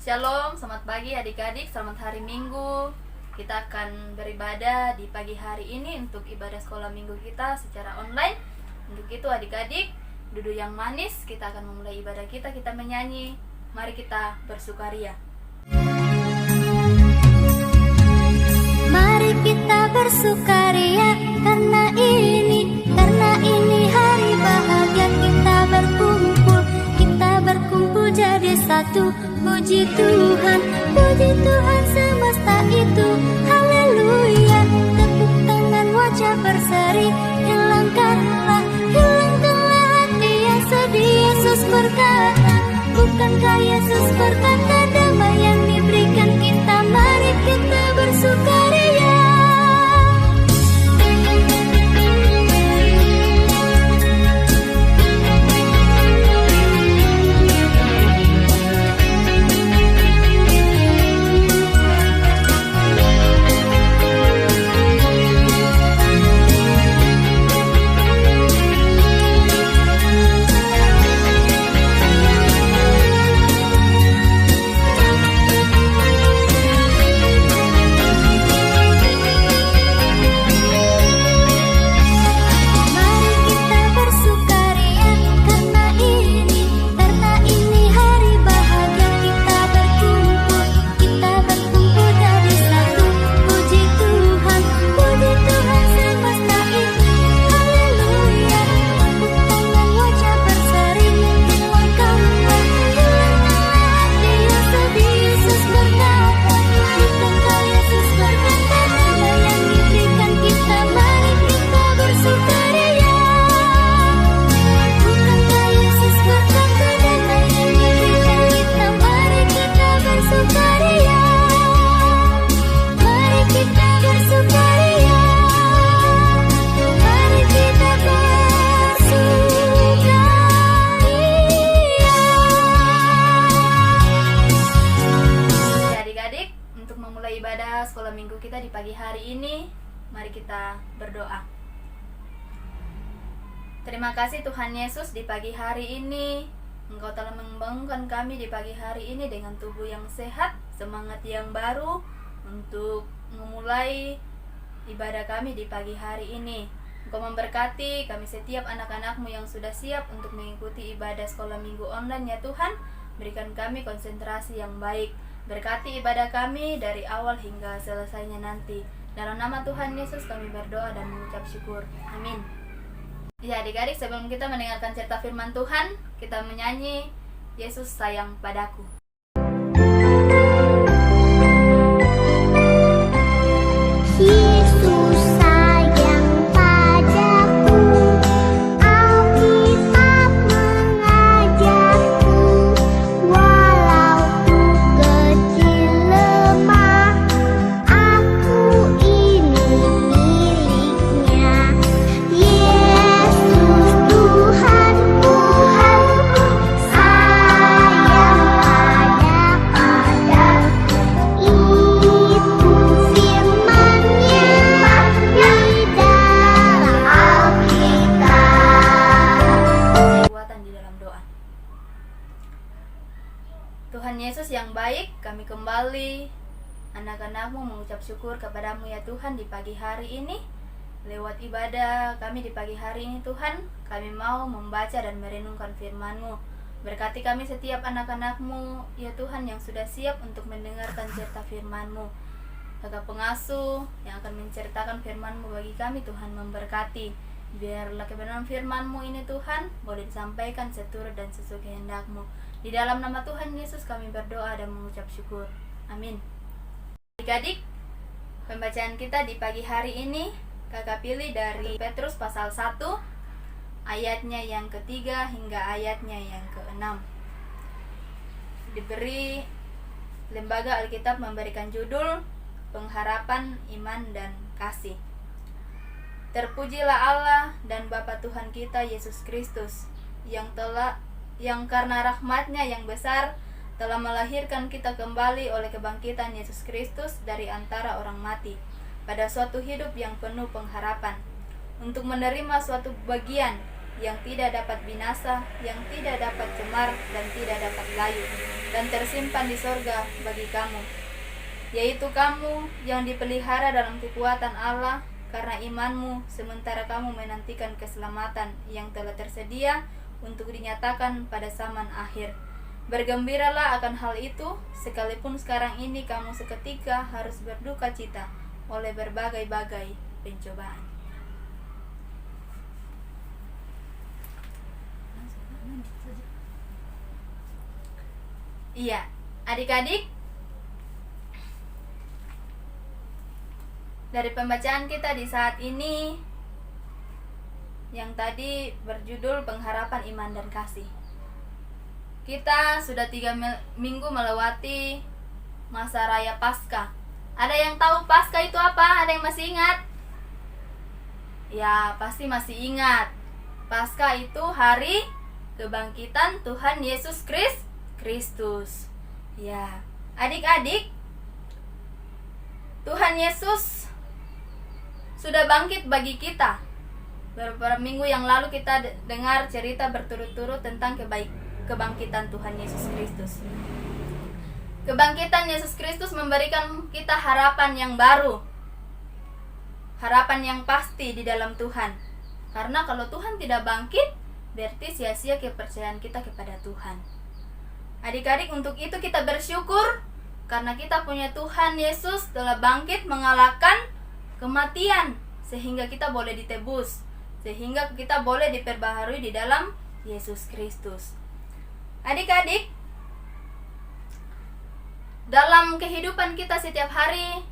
Shalom, selamat pagi adik-adik, selamat hari Minggu. Kita akan beribadah di pagi hari ini untuk ibadah sekolah minggu kita secara online. Untuk itu adik-adik, duduk yang manis, kita akan memulai ibadah kita menyanyi. Mari kita bersukaria. Mari kita bersukaria karena ini hari bahagia, kita berkumpul jadi satu. Puji Tuhan semesta itu, haleluya. Tepuk tangan, wajah berseri, hilangkanlah hati yang sedih. Yesus berkata, bukankah Yesus berkata, damai yang diberikan kita, mari kita bersukaria. Sekolah minggu kita di pagi hari ini, mari kita berdoa. Terima kasih Tuhan Yesus, di pagi hari ini Engkau telah membangunkan kami di pagi hari ini dengan tubuh yang sehat, semangat yang baru untuk memulai ibadah kami di pagi hari ini. Engkau memberkati kami setiap anak-anak-Mu yang sudah siap untuk mengikuti ibadah sekolah minggu online ya Tuhan. Berikan kami konsentrasi yang baik. Berkati ibadah kami dari awal hingga selesainya nanti. Dalam nama Tuhan Yesus kami berdoa dan mengucap syukur. Amin. Ya adik-adik, sebelum kita mendengarkan cerita firman Tuhan, kita menyanyi Yesus sayang padaku. Yesus sayang padaku, Alkitab mengajarku, walau ku kecil lemah, aku ini miliknya. Yesus Tuhanku, sayang padaku. Itu firman-Nya di dalam Alkitab. Kekuatan di dalam doa. Tuhan Yesus yang baik, kami kembali anak-anak-Mu mengucap syukur kepada-Mu ya Tuhan di pagi hari ini. Lewat ibadah kami di pagi hari ini Tuhan, kami mau membaca dan merenungkan firman-Mu. Berkati kami setiap anak-anak-Mu ya Tuhan yang sudah siap untuk mendengarkan cerita firman-Mu. Kakak pengasuh yang akan menceritakan firman-Mu bagi kami, Tuhan memberkati. Biarlah kebenaran firman-Mu ini Tuhan boleh disampaikan seturut dan sesuai kehendak-Mu. Di dalam nama Tuhan Yesus kami berdoa dan mengucap syukur. Amin. Adik-adik, pembacaan kita di pagi hari ini kakak pilih dari Petrus pasal 1 ayatnya yang ketiga hingga ayatnya yang ke-6. Diberi Lembaga Alkitab memberikan judul Pengharapan Iman dan Kasih. Terpujilah Allah dan Bapa Tuhan kita Yesus Kristus yang karena rahmat-Nya yang besar telah melahirkan kita kembali oleh kebangkitan Yesus Kristus dari antara orang mati pada suatu hidup yang penuh pengharapan, untuk menerima suatu bagian yang tidak dapat binasa, yang tidak dapat cemar, dan tidak dapat layu, dan tersimpan di sorga bagi kamu, yaitu kamu yang dipelihara dalam kekuatan Allah karena imanmu, sementara kamu menantikan keselamatan yang telah tersedia untuk dinyatakan pada zaman akhir. Bergembiralah akan hal itu, sekalipun sekarang ini kamu seketika harus berduka cita oleh berbagai-bagai pencobaan. Iya, adik-adik, dari pembacaan kita di saat ini yang tadi berjudul pengharapan iman dan kasih, kita sudah 3 minggu melewati masa raya Paskah. Ada yang tahu Paskah itu apa? Ada yang masih ingat? Ya, pasti masih ingat. Paskah itu hari kebangkitan Tuhan Yesus Kristus. Ya, adik-adik, Tuhan Yesus sudah bangkit bagi kita. Beberapa minggu yang lalu kita dengar cerita berturut-turut tentang kebangkitan Tuhan Yesus Kristus. Kebangkitan Yesus Kristus memberikan kita harapan yang baru, harapan yang pasti di dalam Tuhan. Karena kalau Tuhan tidak bangkit, berarti sia-sia kepercayaan kita kepada Tuhan. Adik-adik, untuk itu kita bersyukur karena kita punya Tuhan Yesus telah bangkit mengalahkan kematian, sehingga kita boleh ditebus, sehingga kita boleh diperbaharui di dalam Yesus Kristus. Adik-adik, dalam kehidupan kita setiap hari,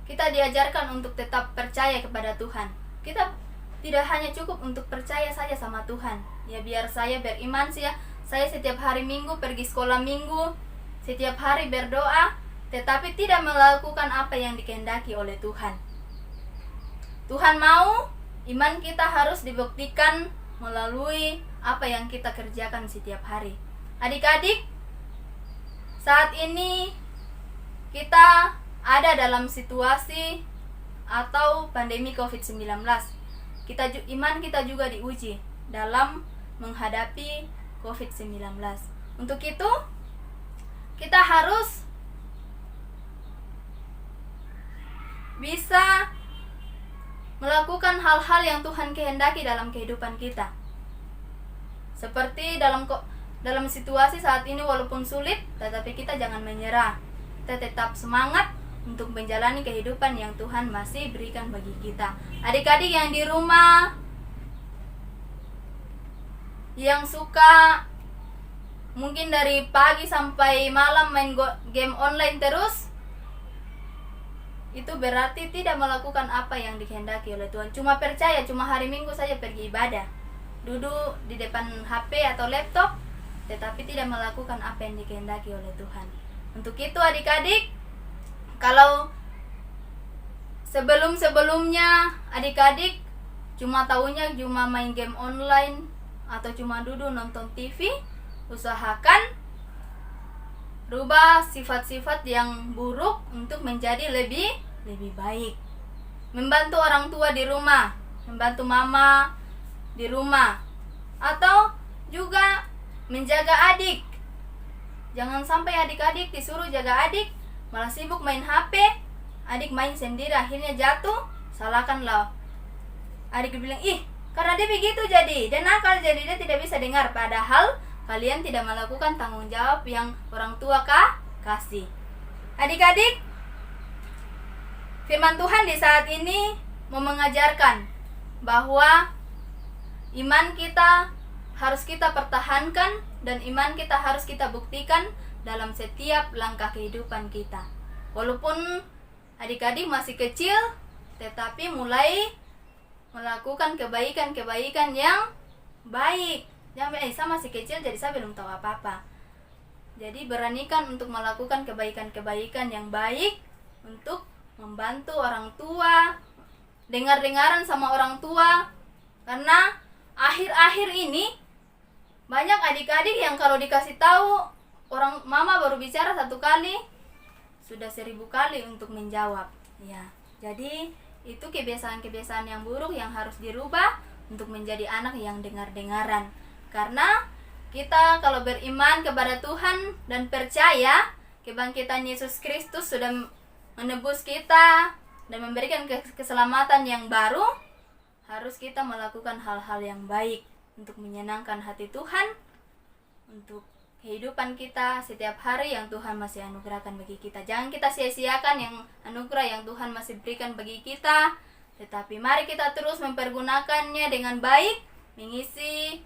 kita diajarkan untuk tetap percaya kepada Tuhan. Kita tidak hanya cukup untuk percaya saja sama Tuhan. Ya, biar saya beriman sih ya, saya setiap hari Minggu pergi sekolah Minggu, setiap hari berdoa, tetapi tidak melakukan apa yang dikehendaki oleh Tuhan. Tuhan mau iman kita harus dibuktikan melalui apa yang kita kerjakan setiap hari. Adik-adik, saat ini kita ada dalam situasi atau pandemi COVID-19. Iman kita juga diuji dalam menghadapi COVID-19. Untuk itu, kita harus bisa melakukan hal-hal yang Tuhan kehendaki dalam kehidupan kita. Seperti dalam situasi saat ini, walaupun sulit, tetapi kita jangan menyerah. Kita tetap semangat untuk menjalani kehidupan yang Tuhan masih berikan bagi kita. Adik-adik yang di rumah, yang suka mungkin dari pagi sampai malam main game online terus, itu berarti tidak melakukan apa yang dikehendaki oleh Tuhan. Cuma percaya, cuma hari Minggu saja pergi ibadah, duduk di depan HP atau laptop, tetapi tidak melakukan apa yang dikehendaki oleh Tuhan. Untuk itu adik-adik, kalau sebelum-sebelumnya adik-adik cuma taunya cuma main game online atau cuma duduk nonton TV, usahakan rubah sifat-sifat yang buruk untuk menjadi lebih baik. Membantu orang tua di rumah, membantu mama di rumah, atau juga menjaga adik. Jangan sampai adik-adik disuruh jaga adik, malah sibuk main HP, adik main sendiri, akhirnya jatuh, salahkanlah. Adik bilang, ih, karena dia begitu jadi, dan nakal jadi, dia tidak bisa dengar. Padahal kalian tidak melakukan tanggung jawab yang orang tua kasih. Adik-adik, firman Tuhan di saat ini mau mengajarkan bahwa iman kita harus kita pertahankan dan iman kita harus kita buktikan dalam setiap langkah kehidupan kita. Walaupun adik-adik masih kecil, tetapi mulai melakukan kebaikan-kebaikan yang baik. Saya masih kecil, jadi saya belum tahu apa-apa. Jadi beranikan untuk melakukan kebaikan-kebaikan yang baik, untuk membantu orang tua, dengar-dengaran sama orang tua. Karena akhir-akhir ini banyak adik-adik yang kalau dikasih tahu orang mama baru bicara 1 kali, sudah 1000 kali untuk menjawab. Ya, jadi itu kebiasaan-kebiasaan yang buruk yang harus dirubah untuk menjadi anak yang dengar-dengaran. Karena kita kalau beriman kepada Tuhan dan percaya kebangkitan Yesus Kristus sudah menebus kita dan memberikan keselamatan yang baru, harus kita melakukan hal-hal yang baik untuk menyenangkan hati Tuhan, untuk kehidupan kita setiap hari yang Tuhan masih anugerahkan bagi kita. Jangan kita sia-siakan yang anugerah yang Tuhan masih berikan bagi kita, tetapi mari kita terus mempergunakannya dengan baik, mengisi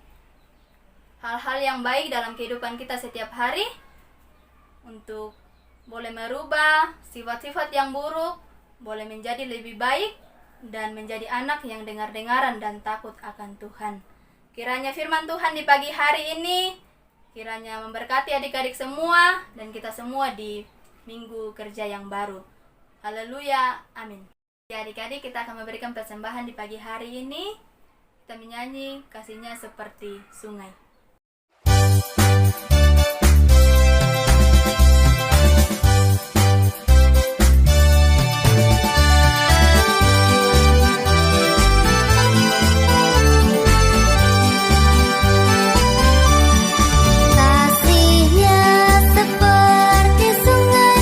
hal-hal yang baik dalam kehidupan kita setiap hari, untuk boleh merubah sifat-sifat yang buruk, boleh menjadi lebih baik, dan menjadi anak yang dengar-dengaran dan takut akan Tuhan. Kiranya firman Tuhan di pagi hari ini kiranya memberkati adik-adik semua dan kita semua di minggu kerja yang baru. Haleluya, amin. Ya adik-adik, kita akan memberikan persembahan di pagi hari ini. Kita menyanyi kasihnya seperti sungai. Kasihnya seperti sungai,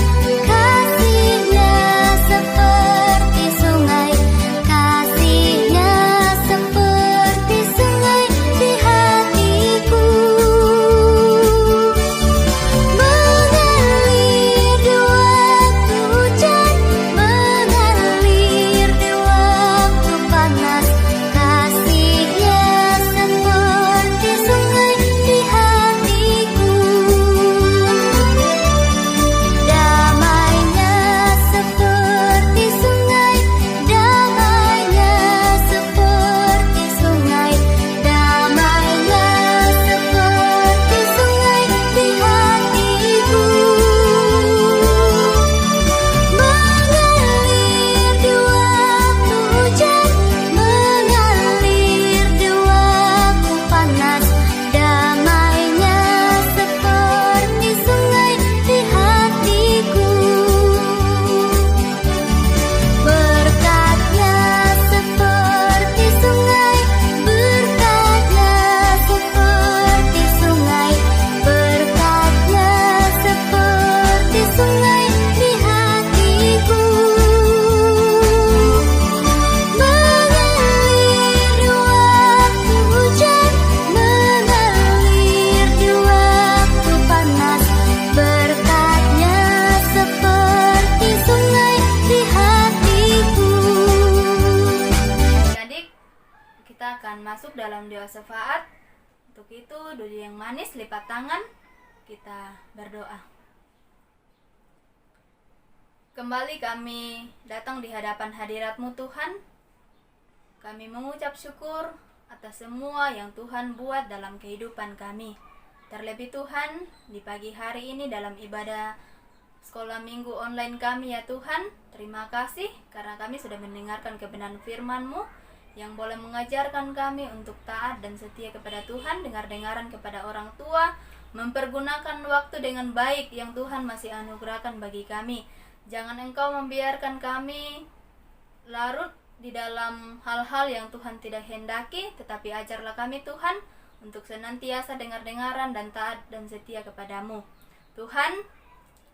kasihnya seperti sungai, kasihnya seperti sungai di hatiku. Mengalir di waktu hujan, mengalir di waktu panas, kasihnya seperti sungai di hatiku. Damainya seperti sungai, damainya seperti sungai, damainya seperti sungai di hatiku. Mengalir di waktu hujan, mengalir di waktu panas, damainya seperti sungai di hatiku. Berkatnya seperti sungai, berkatnya seperti sungai, berkatnya seperti sungai di hatiku. Mengalir di waktu hujan, mengalir di waktu panas, berkatnya seperti sungai di hatiku. Adik-adik, kita akan masuk dalam doa syafaat. Untuk itu, duduk yang manis, lipat tangan, kita berdoa. Kembali kami datang di hadapan hadirat-Mu Tuhan. Kami mengucap syukur atas semua yang Tuhan buat dalam kehidupan kami. Terlebih Tuhan, di pagi hari ini dalam ibadah sekolah minggu online kami ya Tuhan, terima kasih karena kami sudah mendengarkan kebenaran firman-Mu yang boleh mengajarkan kami untuk taat dan setia kepada Tuhan, dengar-dengaran kepada orang tua, mempergunakan waktu dengan baik yang Tuhan masih anugerahkan bagi kami. Jangan Engkau membiarkan kami larut di dalam hal-hal yang Tuhan tidak hendaki, tetapi ajarlah kami Tuhan untuk senantiasa dengar-dengaran dan taat dan setia kepadamu. Tuhan,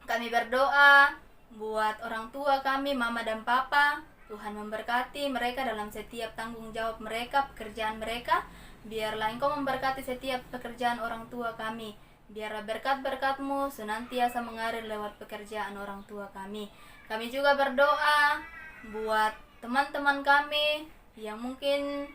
kami berdoa buat orang tua kami, mama dan papa. Tuhan memberkati mereka dalam setiap tanggung jawab mereka, pekerjaan mereka. Biarlah Engkau memberkati setiap pekerjaan orang tua kami. Biarlah berkat-berkat-Mu senantiasa mengalir lewat pekerjaan orang tua kami. Kami juga berdoa buat teman-teman kami yang mungkin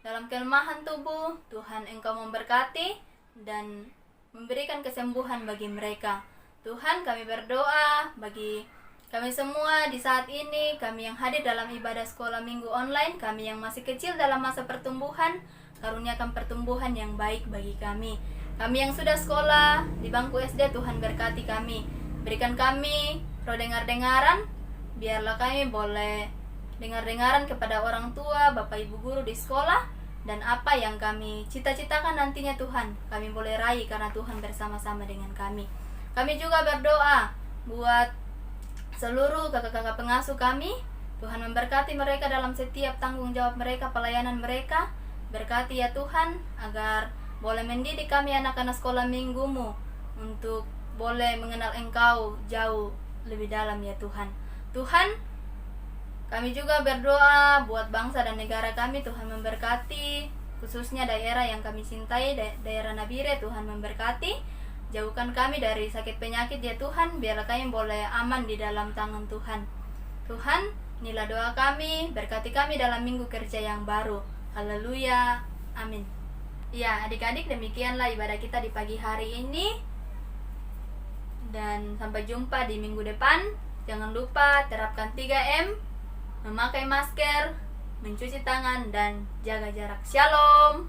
dalam kelemahan tubuh. Tuhan Engkau memberkati dan memberikan kesembuhan bagi mereka. Tuhan, kami berdoa bagi kami semua di saat ini, kami yang hadir dalam ibadah sekolah minggu online, kami yang masih kecil dalam masa pertumbuhan, karuniakan pertumbuhan yang baik bagi kami. Kami yang sudah sekolah di bangku SD, Tuhan berkati kami. Berikan kami roh dengar-dengaran, biarlah kami boleh dengar-dengaran kepada orang tua, bapak ibu guru di sekolah, dan apa yang kami cita-citakan nantinya Tuhan, kami boleh raih karena Tuhan bersama-sama dengan kami. Kami juga berdoa buat seluruh kakak-kakak pengasuh kami. Tuhan memberkati mereka dalam setiap tanggung jawab mereka, pelayanan mereka. Berkati ya Tuhan, agar boleh mendidik kami anak-anak sekolah minggumu untuk boleh mengenal Engkau jauh lebih dalam ya Tuhan. Tuhan, kami juga berdoa buat bangsa dan negara kami. Tuhan memberkati, khususnya daerah yang kami cintai, daerah Nabire. Tuhan memberkati, jauhkan kami dari sakit penyakit ya Tuhan, biarlah kami boleh aman di dalam tangan Tuhan. Tuhan, inilah doa kami, berkati kami dalam minggu kerja yang baru. Haleluya, amin. Ya, adik-adik, demikianlah ibadah kita di pagi hari ini. Dan sampai jumpa di minggu depan. Jangan lupa terapkan 3M, memakai masker, mencuci tangan, dan jaga jarak. Shalom.